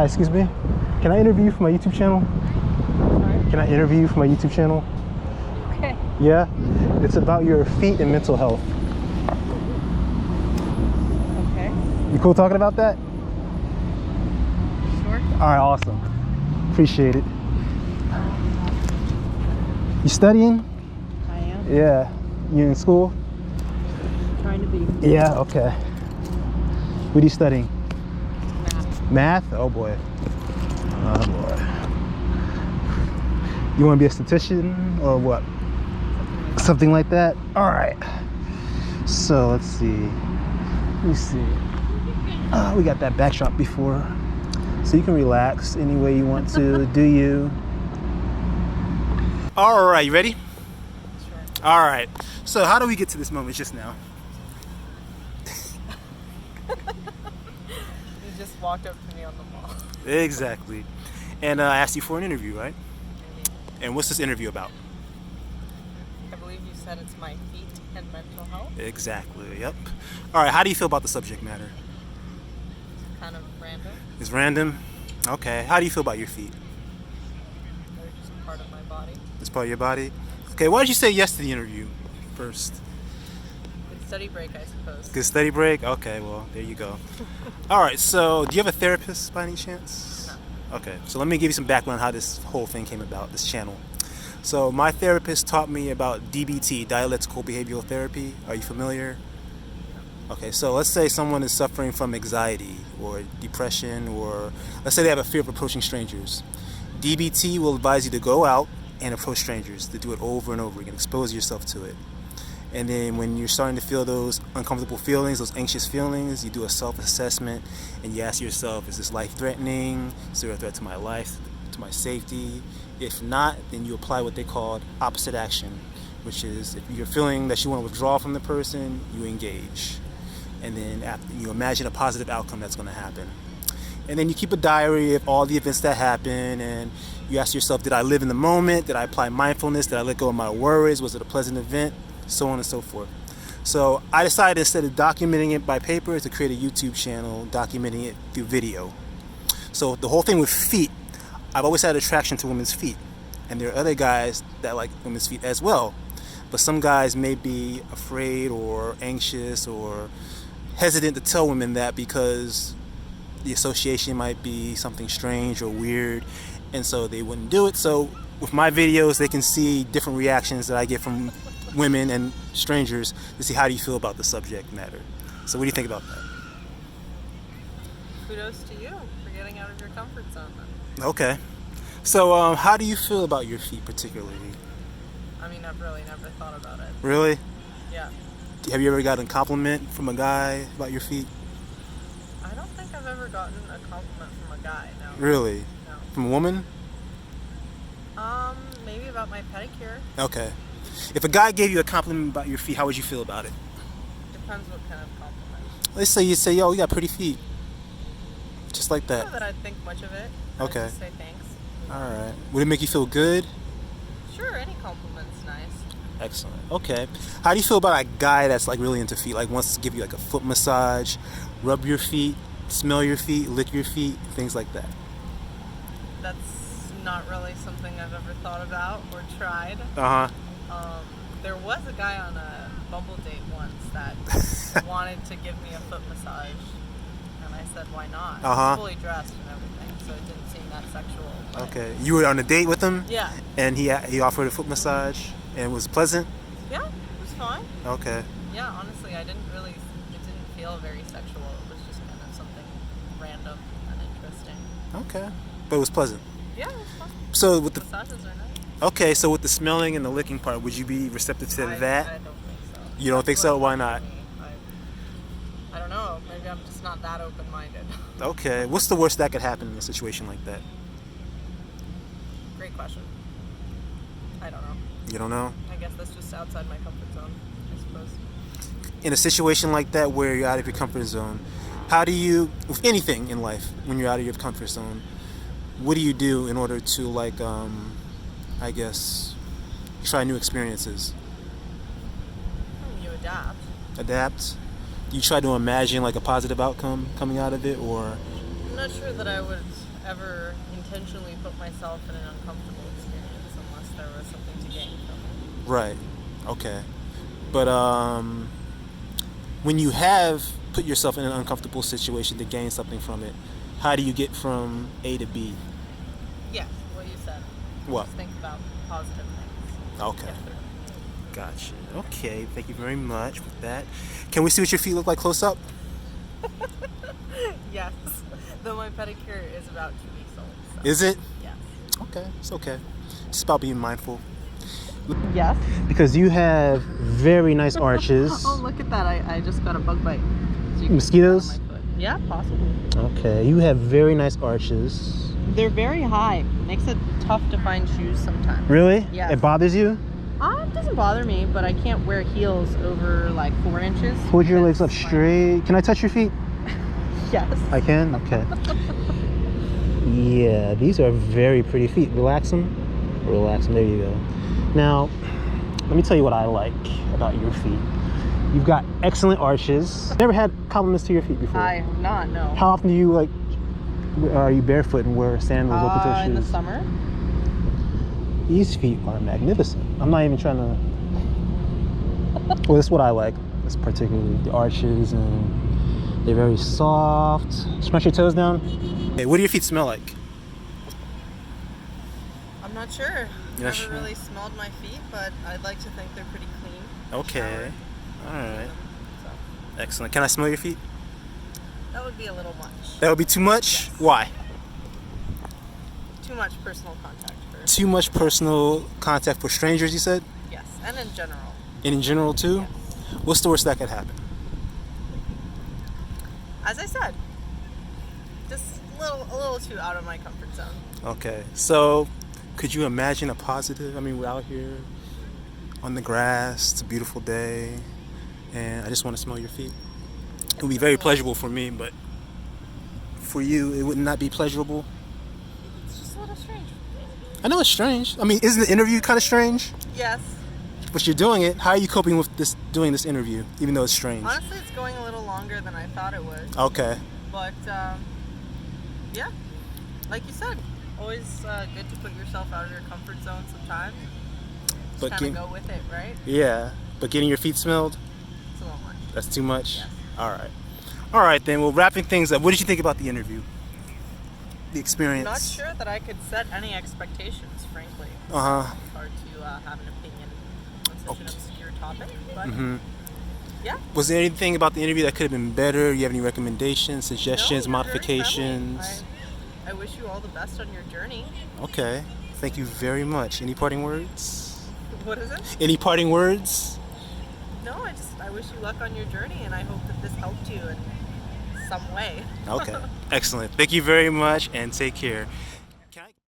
excuse me. Can I interview you for my YouTube channel? Sorry? Can I interview you for my YouTube channel? Okay. Yeah? It's about your feet and mental health. Okay. You cool talking about that? Sure. All right, awesome. Appreciate it. You studying? I am. Yeah. You in school? Trying to be. Yeah, okay. What are you studying? Math. Math? Oh boy. Oh boy. You want to be a statistician or what? Something like that? All right. So let's see. Let me see. We got that backdrop before. So you can relax any way you want to. Do you? All right, you ready? Sure. All right. So how do we get to this moment just now? You just walked up to me on the mall. Exactly. And I asked you for an interview, right? And what's this interview about? I believe you said it's my feet and mental health. Exactly, yep. All right, how do you feel about the subject matter? Kind of random. It's random? Okay. How do you feel about your feet? They're just part of my body. It's part of your body? Okay, why did you say yes to the interview first? Good study break, I suppose. Good study break? Okay, well, there you go. All right, so do you have a therapist by any chance? No. Okay, so let me give you some background on how this whole thing came about, this channel. So my therapist taught me about DBT, dialectical behavioral therapy. Are you familiar? Okay, so let's say someone is suffering from anxiety or depression, or let's say they have a fear of approaching strangers. DBT will advise you to go out and approach strangers, to do it over and over again, expose yourself to it. And then when you're starting to feel those uncomfortable feelings, those anxious feelings, you do a self-assessment and you ask yourself, is this life-threatening? Is there a threat to my life, to my safety? If not, then you apply what they call opposite action, which is if you're feeling that you want to withdraw from the person, you engage. And then after, you imagine a positive outcome that's going to happen. And then you keep a diary of all the events that happen, and you ask yourself, did I live in the moment? Did I apply mindfulness? Did I let go of my worries? Was it a pleasant event? So on and so forth. So I decided, instead of documenting it by paper, to create a YouTube channel documenting it through video. So the whole thing with feet, I've always had attraction to women's feet. And there are other guys that like women's feet as well. But some guys may be afraid or anxious or hesitant to tell women that because the association might be something strange or weird, and so they wouldn't do it. So with my videos, they can see different reactions that I get from women and strangers to see how do you feel about the subject matter. So what do you think about that? Kudos to you for getting out of your comfort zone then. Okay. So how do you feel about your feet particularly? I mean, I've really never thought about it. Really? Yeah. Have you ever gotten a compliment from a guy about your feet? I don't think I've ever gotten a compliment from a guy, no. Really? No. From a woman? Maybe about my pedicure. Okay. If a guy gave you a compliment about your feet, how would you feel about it? Depends what kind of compliment. Let's say you say, yo, you got pretty feet. Just like that. Not that I'd think much of it. Okay. I'd just say thanks. Alright. Would it make you feel good? Sure, any compliment's nice. Excellent. Okay. How do you feel about a guy that's like really into feet? Like wants to give you like a foot massage, rub your feet, smell your feet, lick your feet, things like that? That's not really something I've ever thought about or tried. Uh-huh. There was a guy on a Bumble date once that wanted to give me a foot massage, and I said, why not? Uh-huh. I was fully dressed and everything, so it didn't seem that sexual. But Okay. You were on a date with him? yeah. And he offered a foot massage and it was pleasant? Yeah, it was fine. Okay. Yeah, honestly, it didn't feel very sexual. It was just kind of something random and interesting. Okay. But it was pleasant. Yeah, it was fun. So with the Massages are nice. Okay, so with the smelling and the licking part, would you be receptive to that? I don't think so. You don't think so? Why not? I don't know. Maybe I'm just not that open-minded. Okay. What's the worst that could happen in a situation like that? Great question. I don't know. You don't know? I guess that's just outside my comfort zone, I suppose. In a situation like that where you're out of your comfort zone, how do you, with anything in life, when you're out of your comfort zone, what do you do in order to, like, I guess, try new experiences? You adapt. Adapt? Do you try to imagine, like, a positive outcome coming out of it, or? I'm not sure that I would ever intentionally put myself in an uncomfortable experience unless there was something to gain from it. Right. Okay. But when you have put yourself in an uncomfortable situation to gain something from it, how do you get from A to B? Yeah, what you said. What? Just think about positive things. Okay. Get through. Gotcha. Okay. Thank you very much for that. Can we see what your feet look like close up? Yes. Though my pedicure is about 2 weeks old. So. Is it? Yes. Okay. It's okay. It's about being mindful. Yes. Because you have very nice arches. Oh, look at that. I just got a bug bite. So you can Mosquitoes? see that on my foot. Yeah, possibly. Okay. You have very nice arches. They're very high. Makes it tough to find shoes sometimes. Really? Yeah. It bothers you? It doesn't bother me, but I can't wear heels over like 4 inches. Hold your legs up That's straight. Can I touch your feet? Yes. I can? Okay. Yeah, these are very pretty feet. Relax them. Relax them. There you go. Now, let me tell you what I like about your feet. You've got excellent arches. Never had compliments to your feet before. I have not, no. How often do you are you barefoot and wear sandals, open toe shoes? In the summer. These feet are magnificent. I'm not even trying to. Well, that's what I like. It's particularly the arches, and they're very soft. Scrunch your toes down. Hey, what do your feet smell like? I'm not sure. You're not Never sure? really smelled my feet, but I'd like to think they're pretty clean. Okay. All right. So Excellent. Can I smell your feet? that would be a little much. That would be too much? Yes. Why? Too much personal contact first. Too much personal contact for strangers, you said? Yes, and in general. And in general, too? Yes. What's the worst that could happen? As I said, just a little too out of my comfort zone. Okay. So, could you imagine a positive? I mean, we're out here on the grass. It's a beautiful day. And I just want to smell your feet. It would be very pleasurable for me, but for you, it would not be pleasurable. It's just a little strange. I know it's strange. I mean, isn't the interview kind of strange? Yes. But you're doing it. How are you coping with doing this interview, even though it's strange? Honestly, it's going a little longer than I thought it would. Okay. But, yeah. Like you said, always good to put yourself out of your comfort zone sometimes. But Just kind of go with it, right? Yeah. But getting your feet smelled, It's a little much. that's too much? Yes. All right. All right, then. Well, wrapping things up, what did you think about the interview? The experience? Not sure that I could set any expectations, frankly. Uh-huh. It's hard to have an opinion on such an obscure topic. But, Mm-hmm. yeah. Was there anything about the interview that could have been better? You have any recommendations, suggestions, No, you're very modifications? friendly. I wish you all the best on your journey. Okay. Thank you very much. Any parting words? What is it? Any parting words? No, I wish you luck on your journey, and I hope that this helped you in some way. Okay. Excellent. Thank you very much, and take care.